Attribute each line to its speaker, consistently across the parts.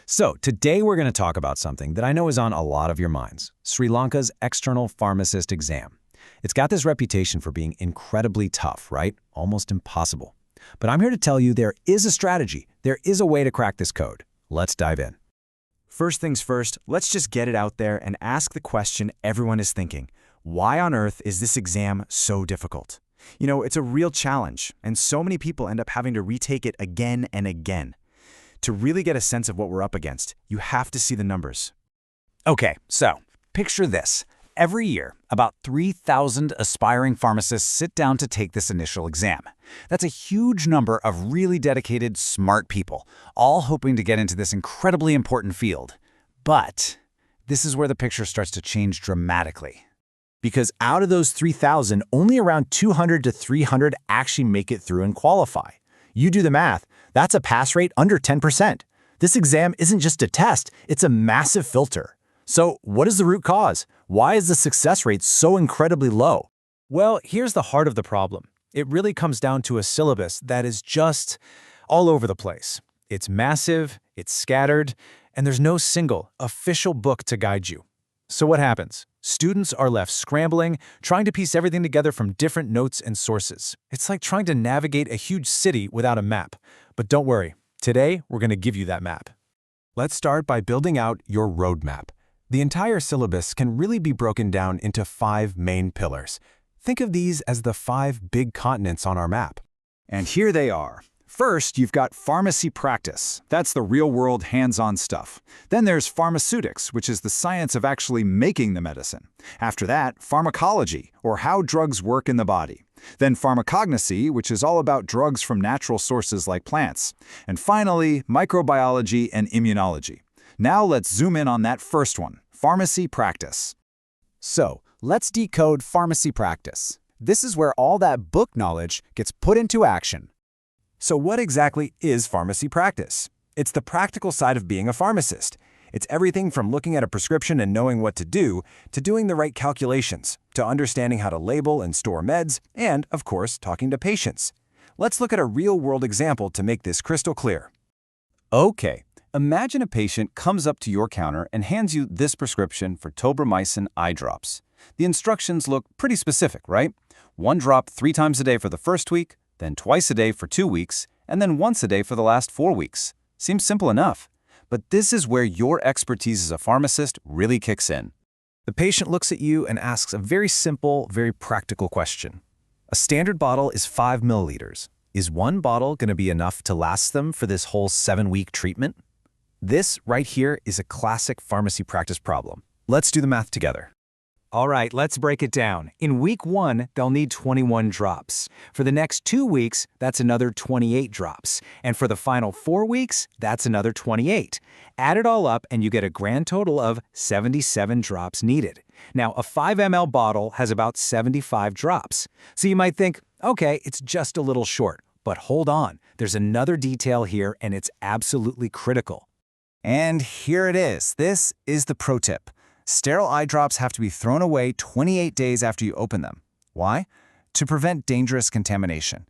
Speaker 1: So today we're going to talk about something that I know is on a lot of your minds, Sri Lanka's external pharmacist exam. It's got this reputation for being incredibly tough, right? Almost impossible. But I'm here to tell you there is a strategy. There is a way to crack this code. Let's dive in.
Speaker 2: First things first, let's just get it out there and ask the question everyone is thinking. Why on earth is this exam so difficult? You know, it's a real challenge, and so many people end up having to retake it again and again. To really get a sense of what we're up against, you have to see the numbers.
Speaker 1: Okay, so picture this. Every year, about 3,000 aspiring pharmacists sit down to take this initial exam. That's a huge number of really dedicated, smart people, all hoping to get into this incredibly important field. But this is where the picture starts to change dramatically. Because out of those 3,000, only around 200 to 300 actually make it through and qualify. You do the math, that's a pass rate under 10%. This exam isn't just a test, it's a massive filter. So what is the root cause? Why is the success rate so incredibly low?
Speaker 3: Well, here's the heart of the problem. It really comes down to a syllabus that is just all over the place. It's massive, it's scattered, and there's no single official book to guide you. So what happens? Students are left scrambling, trying to piece everything together from different notes and sources. It's like trying to navigate a huge city without a map. But don't worry, today we're going to give you that map.
Speaker 4: Let's start by building out your roadmap. The entire syllabus can really be broken down into 5 main pillars. Think of these as the 5 big continents on our map.
Speaker 5: And here they are. First, you've got pharmacy practice. That's the real-world, hands-on stuff. Then there's pharmaceutics, which is the science of actually making the medicine. After that, pharmacology, or how drugs work in the body. Then pharmacognosy, which is all about drugs from natural sources like plants. And finally, microbiology and immunology. Now let's zoom in on that first one, pharmacy practice.
Speaker 2: So, let's decode pharmacy practice. This is where all that book knowledge gets put into action.
Speaker 4: So what exactly is pharmacy practice? It's the practical side of being a pharmacist. It's everything from looking at a prescription and knowing what to do, to doing the right calculations, to understanding how to label and store meds, and, of course, talking to patients. Let's look at a real-world example to make this crystal clear.
Speaker 1: Okay, imagine a patient comes up to your counter and hands you this prescription for tobramycin eye drops. The instructions look pretty specific, right? 1 drop 3 times a day for the first week, then twice a day for 2 weeks, and then once a day for the last 4 weeks. Seems simple enough. But this is where your expertise as a pharmacist really kicks in.
Speaker 3: The patient looks at you and asks a very simple, very practical question. A standard bottle is 5 milliliters. Is 1 bottle going to be enough to last them for this whole 7-week treatment? This right here is a classic pharmacy practice problem. Let's do the math together. All right, let's break it down. In week 1, they'll need 21 drops. For the next 2 weeks, that's another 28 drops. And for the final 4 weeks, that's another 28. Add it all up and you get a grand total of 77 drops needed. Now, a 5 ml bottle has about 75 drops. So you might think, okay, it's just a little short. But hold on, there's another detail here and it's absolutely critical.
Speaker 1: And here it is. This is the pro tip. Sterile eye drops have to be thrown away 28 days after you open them. Why? To prevent dangerous contamination.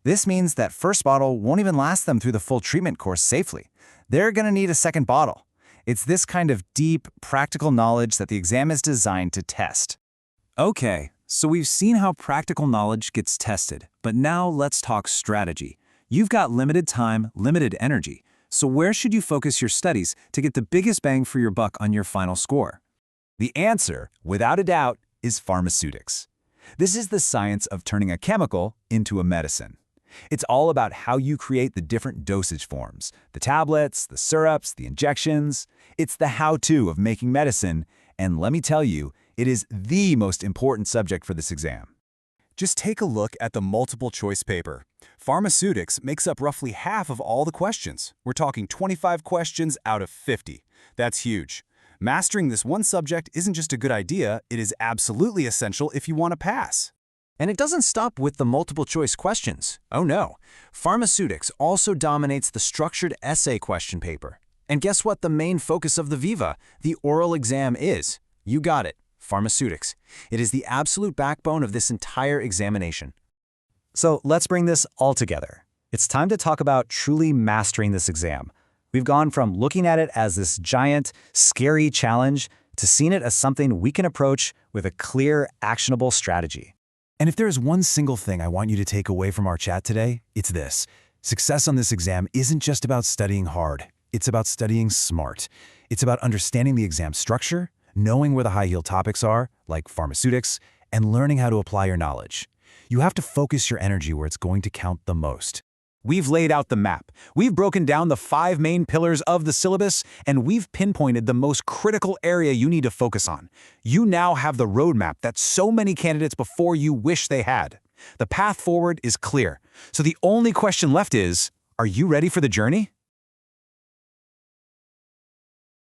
Speaker 1: This means that first bottle won't even last them through the full treatment course safely. They're going to need a second bottle. It's this kind of deep, practical knowledge that the exam is designed to test. Okay, so we've seen how practical knowledge gets tested, but now let's talk strategy. You've got limited time, limited energy, so where should you focus your studies to get the biggest bang for your buck on your final score? The answer, without a doubt, is pharmaceutics. This is the science of turning a chemical into a medicine. It's all about how you create the different dosage forms, the tablets, the syrups, the injections. It's the how-to of making medicine, and let me tell you, it is the most important subject for this exam.
Speaker 4: Just take a look at the multiple choice paper. Pharmaceutics makes up roughly half of all the questions. We're talking 25 questions out of 50. That's huge. Mastering this one subject isn't just a good idea, it is absolutely essential if you want to pass.
Speaker 3: And it doesn't stop with the multiple-choice questions. Oh no, pharmaceutics also dominates the structured essay question paper. And guess what the main focus of the Viva, the oral exam, is? You got it, pharmaceutics. It is the absolute backbone of this entire examination.
Speaker 1: So let's bring this all together. It's time to talk about truly mastering this exam.
Speaker 3: We've gone from looking at it as this giant, scary challenge to seeing it as something we can approach with a clear, actionable strategy.
Speaker 4: And if there is one single thing I want you to take away from our chat today, it's this. Success on this exam isn't just about studying hard. It's about studying smart. It's about understanding the exam structure, knowing where the high-yield topics are, like pharmaceutics, and learning how to apply your knowledge. You have to focus your energy where it's going to count the most. We've laid out the map. We've broken down the 5 main pillars of the syllabus, and we've pinpointed the most critical area you need to focus on. You now have the roadmap that so many candidates before you wish they had. The path forward is clear. So the only question left is, are you ready for the journey?